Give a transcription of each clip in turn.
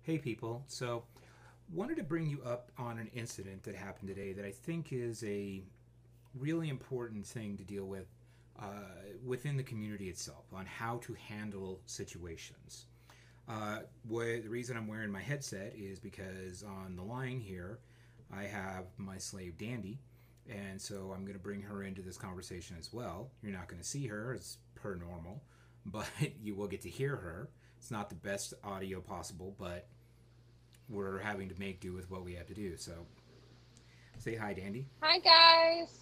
Hey people, so wanted to bring you up on an incident that happened today that I think is a really important thing to deal with uh, within the community itself on how to handle situations. The reason I'm wearing my headset is because on the line here I have my slave Dandy, and so I'm going to bring her into this conversation as well. You're not going to see her as per normal, but you will get to hear her. It's not the best audio possible, but we're having to make do with what we have to do. So, say hi, Dandy. Hi guys.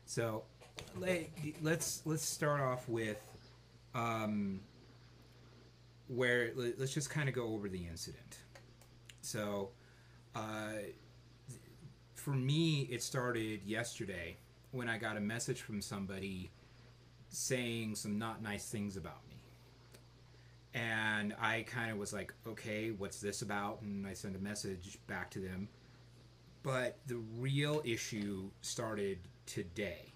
So, let's start off with um, let's just kind of go over the incident. So, uh, for me, it started yesterday when I got a message from somebody saying some not nice things about me. And I kind of was like, okay, what's this about? And I sent a message back to them. But the real issue started today.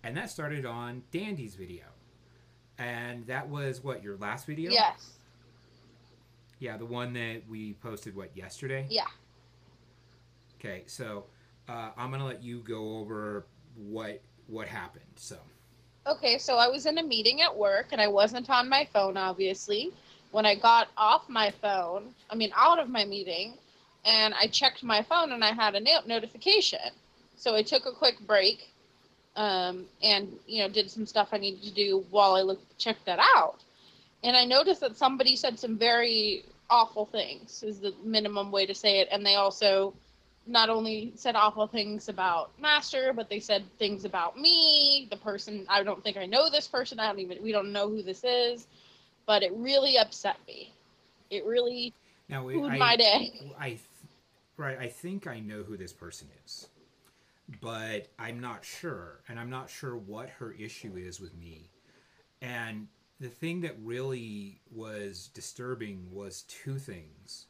And that started on Dandy's video. And that was what, your last video? Yes. Yeah, the one that we posted, what, yesterday? Yeah. Okay, so I'm going to let you go over what happened. So. Okay, so I was in a meeting at work and I wasn't on my phone, obviously. When I got off my phone, out of my meeting, and I checked my phone and I had a notification. So I took a quick break and, did some stuff I needed to do while I checked that out. And I noticed that somebody said some very awful things, is the minimum way to say it. And they also not only said awful things about Master, but they said things about me, the person. I don't think I know this person. We don't know who this is, but it really upset me. It really ruined my day. I think I know who this person is, but I'm not sure, and I'm not sure what her issue is with me. And the thing that really was disturbing was two things.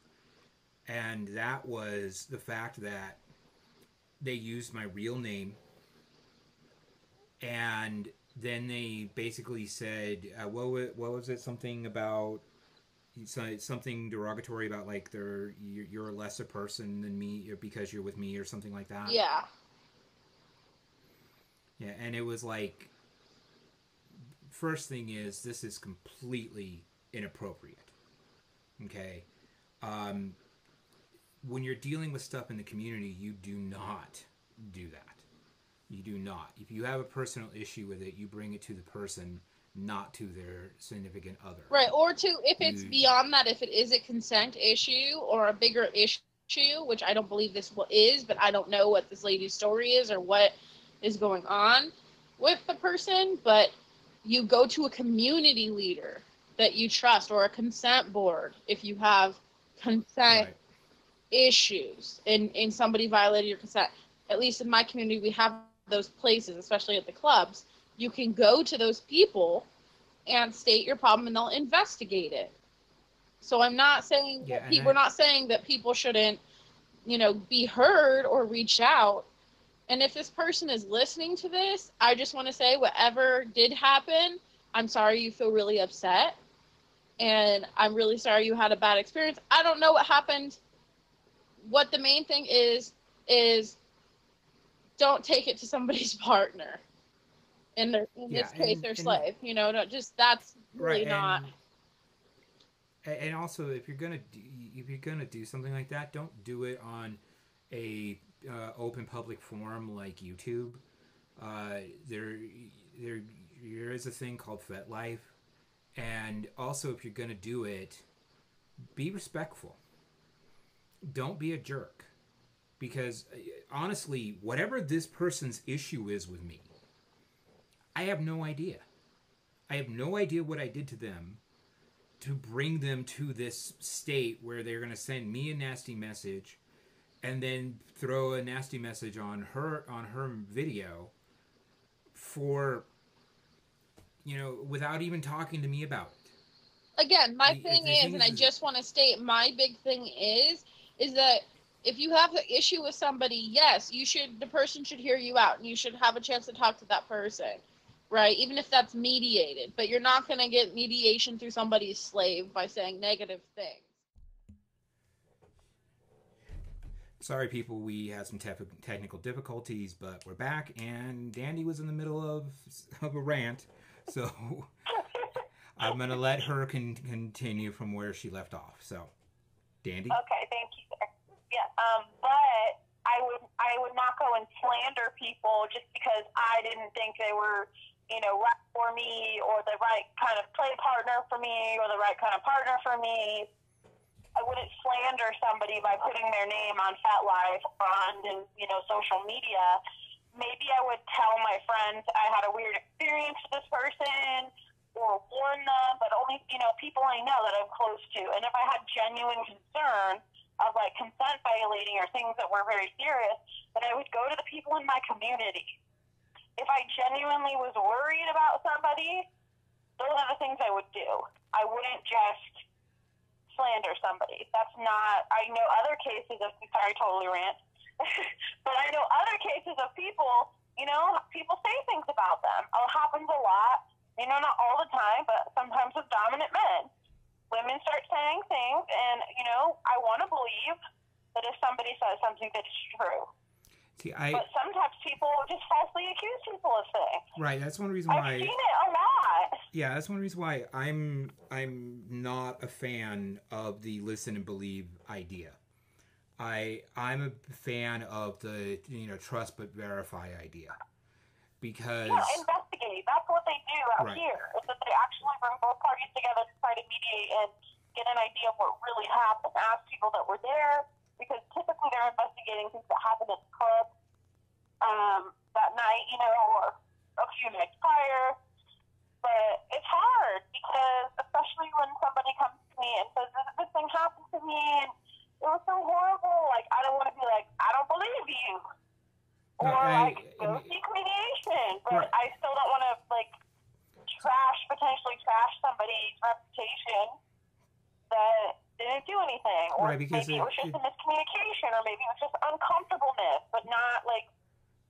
And that was the fact that they used my real name, and then they basically said, what was it? Something about something derogatory about like you're a lesser person than me because you're with me or something like that. Yeah. Yeah, and it was like, first thing is, this is completely inappropriate. Okay. When you're dealing with stuff in the community, you do not do that. You do not. If you have a personal issue with it, you bring it to the person, not to their significant other. Right, or if it's beyond that, if it is a consent issue or a bigger issue, which I don't believe this is, but I don't know what this lady's story is or what is going on with the person, but you go to a community leader that you trust or a consent board if you have consent issues and somebody violated your consent. At least in my community, we have those places, especially at the clubs. You can go to those people and state your problem and they'll investigate it. So I'm not saying we're not saying that people shouldn't, be heard or reach out. And if this person is listening to this, I just want to say whatever did happen, I'm sorry you feel really upset. And I'm really sorry you had a bad experience. I don't know what happened. What the main thing is don't take it to somebody's partner. In this case, their slave. That's really not. And also, if you're gonna do something like that, don't do it on a open public forum like YouTube. There is a thing called FetLife, and also if you're gonna do it, be respectful. Don't be a jerk, because honestly, whatever this person's issue is with me, I have no idea. I have no idea what I did to them to bring them to this state where they're going to send me a nasty message and then throw a nasty message on her video for, without even talking to me about it. Again, my thing is, and I just want to state, my big thing is that if you have an issue with somebody, yes, the person should hear you out and you should have a chance to talk to that person. right? Even if that's mediated, but you're not going to get mediation through somebody's slave by saying negative things. Sorry, people, we had some technical difficulties, but we're back, and Dandy was in the middle of a rant, so I'm going to let her continue from where she left off. So, Dandy? Okay, thank you, sir. Yeah, but I would not go and slander people just because I didn't think they were, right for me, or the right kind of play partner for me, or the right kind of partner for me. I wouldn't slander somebody by putting their name on FetLife or on, social media. Maybe I would tell my friends I had a weird experience with this person, or warn them, but only, people I know that I'm close to. And if I had genuine concern of, like, consent violating or things that were very serious, then I would go to the people in my community. If I genuinely was worried about somebody, those are the things I would do. I wouldn't just slander somebody. That's not, I know other cases of, sorry, totally rant, but I know other cases of people, people say things about them. It happens a lot, not all the time, but sometimes with dominant men. Women start saying things, and, I want to believe that if somebody says something that is true. See, but sometimes people just falsely accuse people of things. Right, that's one reason why... I've seen it a lot. Yeah, that's one reason why I'm not a fan of the listen and believe idea. I'm a fan of the, trust but verify idea. Because... Yeah, investigate. That's what they do out here. Is that they actually bring both parties together to try to mediate and get an idea of what really happened. Ask people that were there, because typically they're investigating things that happened at the club that night, or a few nights prior. But it's hard, because especially when somebody comes to me and says, this thing happened to me, and it was so horrible, like, I don't want to be like, I don't believe you. Or, go seek mediation. But I still don't want to, potentially trash somebody's reputation that didn't do anything. Or right, because maybe it was just a miscommunication, or maybe it was just uncomfortableness, but not,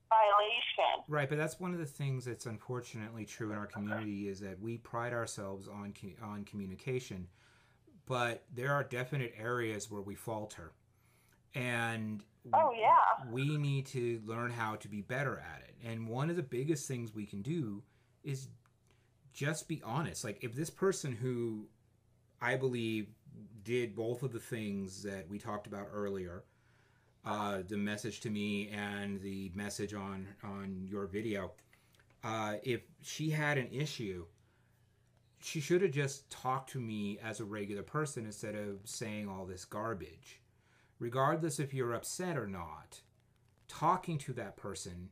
violation. Right, but that's one of the things that's unfortunately true in our community, is that we pride ourselves on communication, but there are definite areas where we falter. And we need to learn how to be better at it. And one of the biggest things we can do is just be honest. Like, if this person who I believe did both of the things that we talked about earlier, the message to me and the message on your video, if she had an issue, she should have just talked to me as a regular person instead of saying all this garbage. Regardless if you're upset or not, talking to that person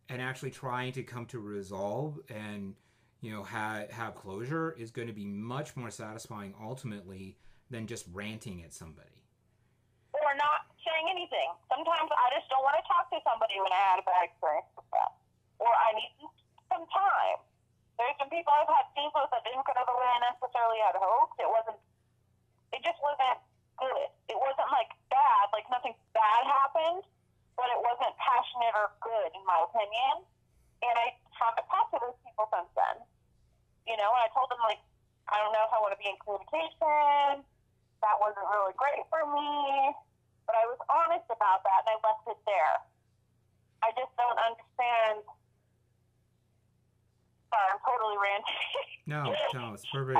and actually trying to come to resolve and, have closure is going to be much more satisfying ultimately than just ranting at somebody. Or not saying anything. Sometimes I just don't want to talk to somebody when I had a bad experience with that. Or I need some time. There's some people I've had scenes with that didn't go the way I necessarily had hoped. It just wasn't good. It wasn't bad, nothing bad happened, but it wasn't passionate or good in my opinion. And I haven't talked to those people since then. And I told them, I don't know if I want to be in communication. That wasn't really great for me. But I was honest about that, and I left it there. I just don't understand. Sorry, I'm totally ranting. No, it's perfect.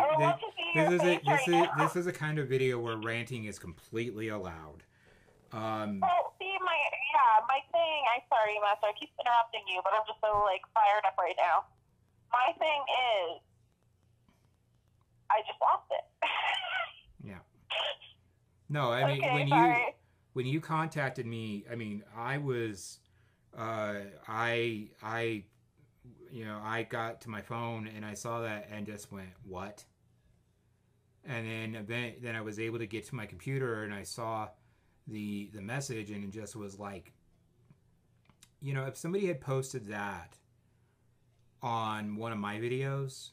This is a kind of video where ranting is completely allowed. My thing, I'm sorry, Master, I keep interrupting you, but I'm just so, fired up right now. My thing is, I just lost it. Yeah. No, I mean, okay, when you contacted me, I mean, I was, I got to my phone and I saw that and just went, what? And then I was able to get to my computer and I saw the message and it just was like, if somebody had posted that on one of my videos,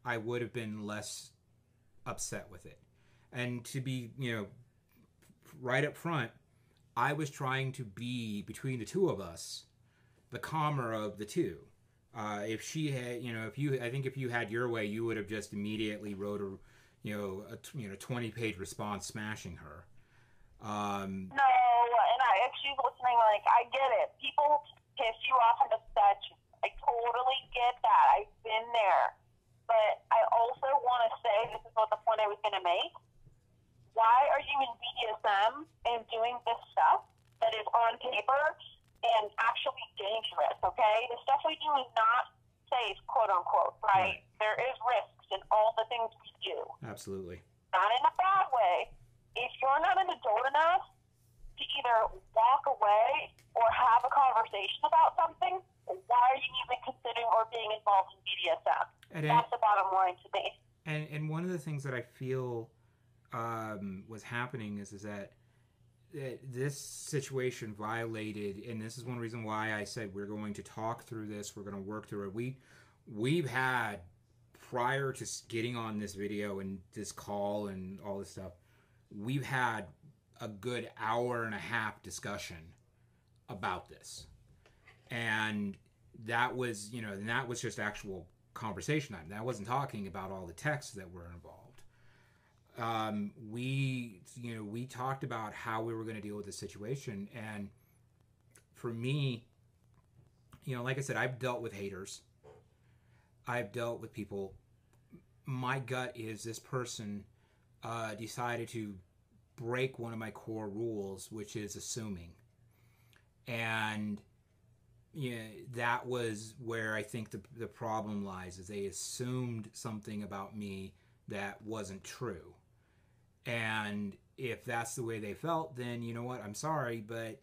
I would have been less upset with it. And to be, right up front, I was trying to be, between the two of us, the calmer of the two. If she had, I think if you had your way, you would have just immediately wrote a 20-page response smashing her. No, and if she's listening, like, I get it. People piss you off and upset you. I totally get that. I've been there. But I also want to say, this is what the point I was going to make. Why are you in BDSM and doing this stuff that is on paper and actually dangerous, okay? The stuff we do is not safe, quote unquote, right? There is risks in all the things we do. Absolutely. Not in a bad way. If you're not an adult enough to either walk away or have a conversation about something, why are you even considering or being involved in BDSM? That's the bottom line to me. And one of the things that I feel was happening is that this situation violated, and this is one reason why I said we're going to talk through this, we're going to work through it. We've had, prior to getting on this video and this call and all this stuff, we've had a good hour and a half discussion about this. And that was, that was just actual conversation time. That wasn't talking about all the texts that were involved. We talked about how we were going to deal with the situation. And for me, like I said, I've dealt with haters. I've dealt with people. My gut is this person decided to break one of my core rules, which is assuming. And that was where I think the problem lies, is they assumed something about me that wasn't true. And if that's the way they felt, then you know what? I'm sorry, but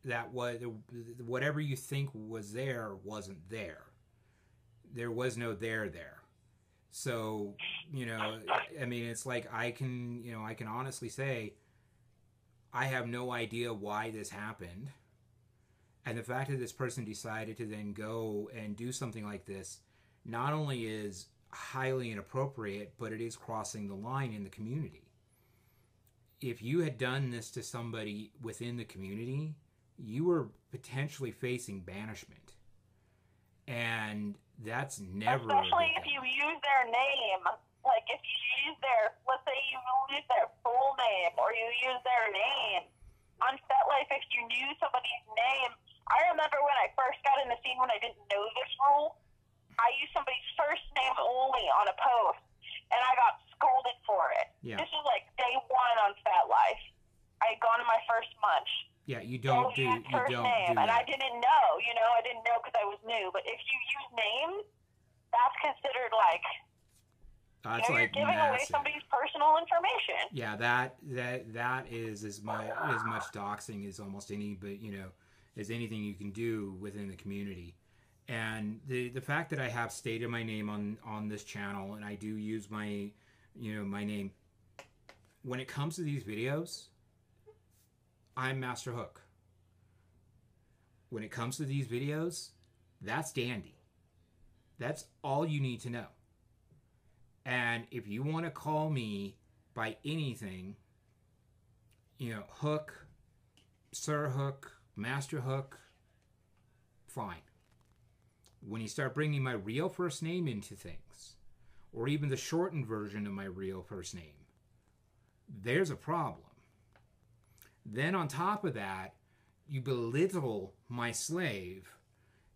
that was, whatever you think was there wasn't there. There was no there. So, I mean, it's like I can honestly say I have no idea why this happened. And the fact that this person decided to then go and do something like this not only is highly inappropriate, but it is crossing the line in the community. If you had done this to somebody within the community, you were potentially facing banishment. And that's never... Especially if you use their name. Like, if you use their... Let's say you use their full name, or you use their name. On FetLife, if you knew somebody's name... I remember when I first got in the scene when I didn't know this rule, I used somebody's first name only on a post, and I got scolded for it. Yeah. This is like day one on FetLife. I had gone to my first munch. Yeah, you don't do name, that. And I didn't know, I didn't know because I was new. But if you use names, that's considered like, you're giving away somebody's personal information. Yeah, that is as much doxing as almost any, but as anything you can do within the community. And the fact that I have stated my name on this channel, and I do use my my name, when it comes to these videos, I'm Master Hook. When it comes to these videos, that's Dandy. That's all you need to know. And if you want to call me by anything, Hook, Sir Hook, Master Hook, fine. When you start bringing my real first name into things, or even the shortened version of my real first name, there's a problem. Then on top of that, you belittle my slave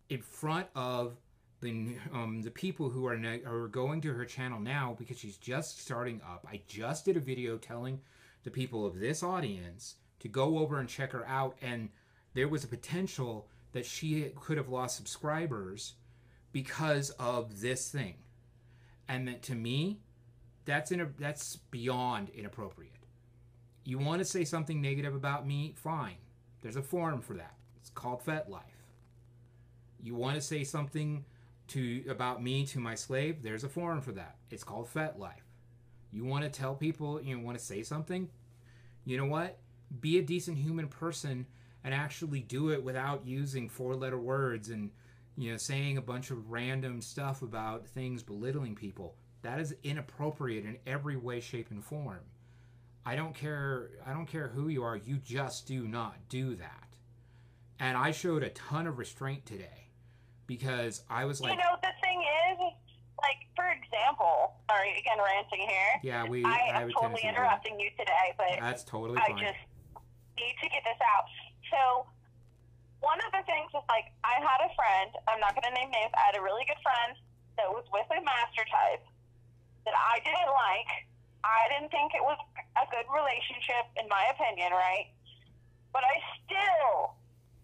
in front of the people who are going to her channel now, because she's just starting up. I just did a video telling the people of this audience to go over and check her out, and there was a potential that she could have lost subscribers because of this thing. And that, to me, that's beyond inappropriate. You want to say something negative about me? Fine. There's a forum for that. It's called FetLife. You want to say something about me to my slave? There's a forum for that. It's called FetLife. You want to tell people, you want to say something? You know what? Be a decent human person and actually do it without using 4-letter words and saying a bunch of random stuff about things, belittling people. That is inappropriate in every way, shape, and form. I don't care who you are. You just do not do that. And I showed a ton of restraint today because I was like, the thing is, like, for example, sorry, again, ranting here. Yeah, I am totally interrupting you today, but that's totally I fine. just need to get this out. So, one of the things is, like, I had a friend, I'm not going to name names, I had a really good friend that was with a master type that I didn't like. I didn't think it was a good relationship, in my opinion, right? But I still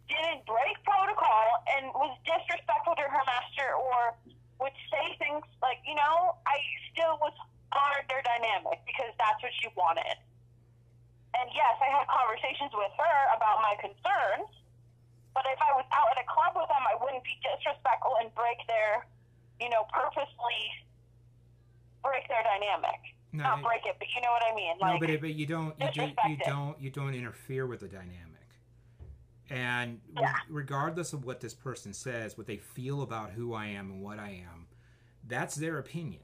didn't break protocol and was disrespectful to her master or would say things like, I still was honored their dynamic because that's what she wanted. And yes, I had conversations with her about my concerns, but if I was out at a club with them, I wouldn't be disrespectful and break their, purposely break their dynamic. No, Not break it, but you know what I mean. No, but you don't interfere with the dynamic. And regardless of what this person says, what they feel about who I am and what I am, that's their opinion.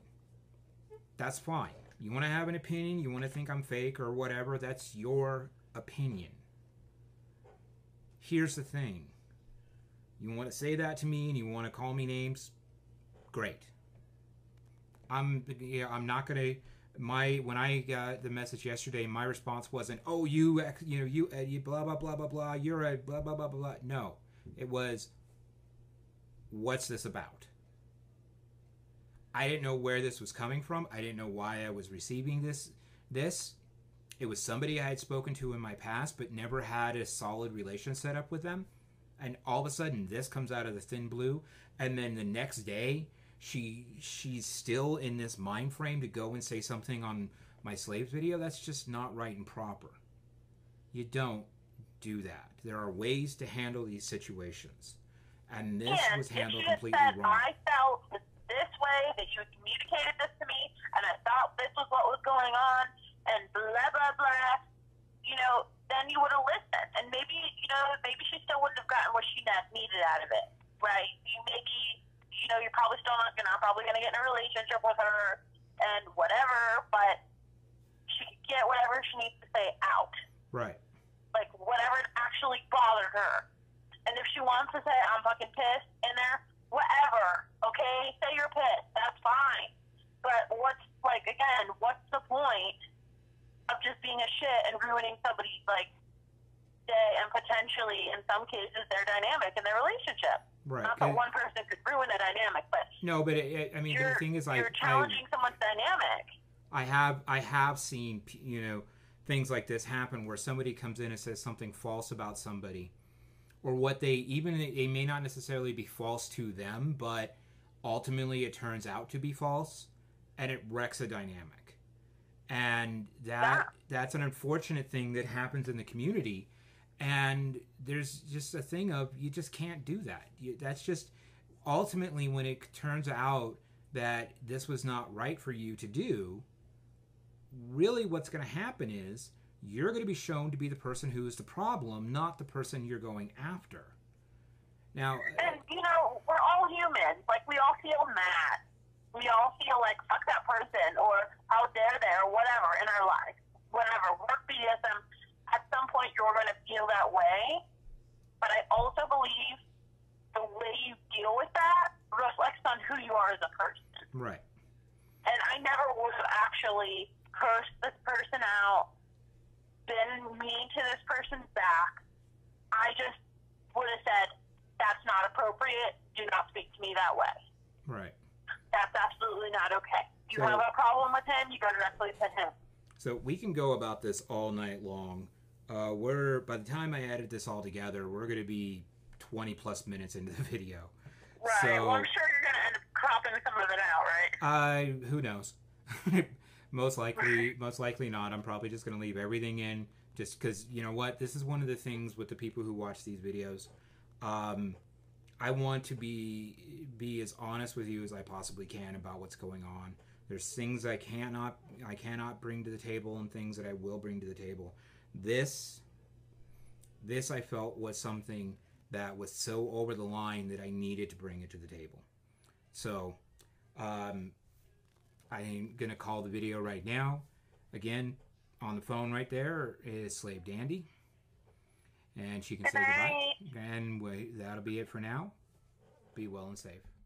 That's fine. You want to have an opinion, you want to think I'm fake or whatever, that's your opinion. Here's the thing. You want to say that to me and you want to call me names? Great. I'm not going to... when I got the message yesterday, my response wasn't, "Oh, you blah blah blah blah blah. You're a blah blah blah blah blah." No, it was, "What's this about?" I didn't know where this was coming from. I didn't know why I was receiving this. It was somebody I had spoken to in my past, but never had a solid relation set up with them. And all of a sudden, this comes out of the thin blue, and then the next day, she's still in this mind frame to go and say something on my slaves video. That's just not right and proper. You don't do that. There are ways to handle these situations, and this was handled completely wrong. I felt this way, that you communicated this to me, and I thought this was what was going on, and blah blah blah. Then you would have listened, and maybe she still wouldn't have gotten what she needed out of it, right? You're probably still not going to get in a relationship with her and whatever, but she can get whatever she needs to say out. Right. Like, whatever actually bothered her. And if she wants to say, "I'm fucking pissed," in there, whatever, okay? Say you're pissed. That's fine. But what's the point of just being a shit and ruining somebody's, day and potentially, in some cases, their dynamic in their relationship? Right. Not that one person could ruin a dynamic, but no. But the thing is, you're challenging someone's dynamic. I have seen things like this happen where somebody comes in and says something false about somebody, or it may not necessarily be false to them, but ultimately it turns out to be false, and it wrecks a dynamic, and that's an unfortunate thing that happens in the community. And there's just a thing of, you just can't do that. That's just, ultimately, when it turns out that this was not right for you to do, really what's going to happen is, you're going to be shown to be the person who is the problem, not the person you're going after. Now... And, we're all humans. Like, we all feel mad. We all feel like, fuck that person, or how dare they, or whatever in our life. Whatever. Work BDSM. At some point, you're going to feel that way, but I also believe the way you deal with that reflects on who you are as a person. Right. And I never would have actually cursed this person out, been mean to this person's back. I just would have said, "That's not appropriate. Do not speak to me that way." Right. That's absolutely not okay. You have a problem with him, you go directly to him. So we can go about this all night long. By the time I edit this all together, we're going to be 20 plus minutes into the video. Right. So, well, I'm sure you're going to end up cropping some of it out, right? Who knows? most likely not. I'm probably just going to leave everything in, just because, you know what? This is one of the things with the people who watch these videos. I want to be as honest with you as I possibly can about what's going on. There's things I cannot bring to the table, and things that I will bring to the table. This I felt was something that was so over the line that I needed to bring it to the table. So I'm going to call the video right now. Again, on the phone right there is Slave And she can say goodbye. And that'll be it for now. Be well and safe.